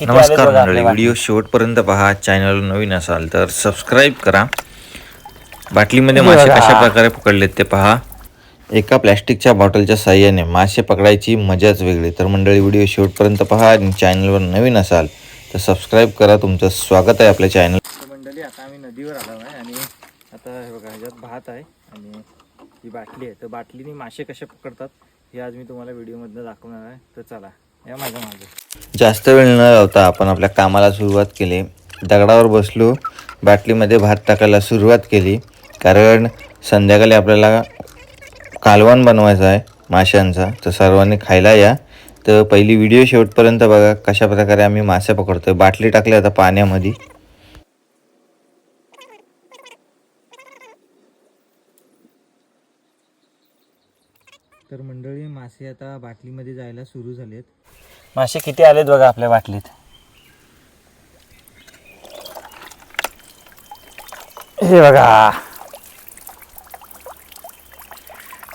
नमस्कार मंडळी, व्हिडिओ शेवटपर्यंत पहा. चॅनल नवीन असाल तर सबस्क्राईब करा. बाटलीमध्ये मासे कशा प्रकारे पकडलेत ते पहा. एका प्लॅस्टिकच्या बॉटलच्या साह्याने मासे पकडायची मजाच वेगळी. तर मंडळी, व्हिडिओ शेवटपर्यंत पहा आणि चॅनलवर नवीन असाल तर सबस्क्राईब करा. तुमचं स्वागत आहे आपल्या चॅनल. मंडळी, आता आम्ही नदीवर आलो आहे आणि आता हे बघा, ह्याच्यात भात आहे आणि ही बाटली आहे. तर बाटलीने मासे कसे पकडतात हे आज मी तुम्हाला व्हिडिओमधनं दाखवणार आहे. तर चला या माझ्या मागे. जास्त वेळ न लावता आपण आपल्या कामाला सुरुवात केली. दगडावर बसलो, बाटलीमध्ये भात टाकायला सुरुवात केली. कारण संध्याकाळी आपल्याला कालवण बनवायचा आहे माशांचा. तर सर्वांनी खायला या. तर पहिली व्हिडिओ शेवटपर्यंत बघा कशा प्रकारे आम्ही मासे पकडतो. बाटली टाकली आता पाण्यामध्ये. तर मंडळी, मासे आता बाटलीमध्ये जायला सुरू झालेत. मासे किती आलेत बघा आपल्या बाटलीत. हे बघा,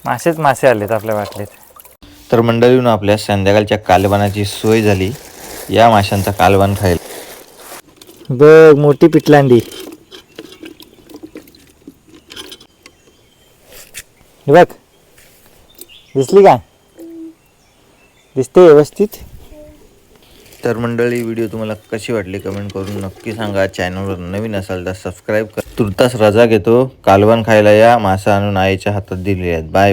मासेच मासे आलेत आपल्या बाटलीत. तर मंडळीनं आपल्या संध्याकाळच्या कालवणाची सोय झाली. या माशांचा कालवण खायला. बघ, मोठी पिटलांडी. हे बघ, दिसली का? दिसते व्यवस्थित. तर मंडळी, व्हिडिओ तुम्हाला कशी वाटली कमेंट करून नक्की सांगा. चॅनलवर नवीन असाल तर सबस्क्राईब करा. तुर्तास रजा घेतो. कालवण खायला या. मासा आणून आईच्या हातात दिले आहेत. बाय.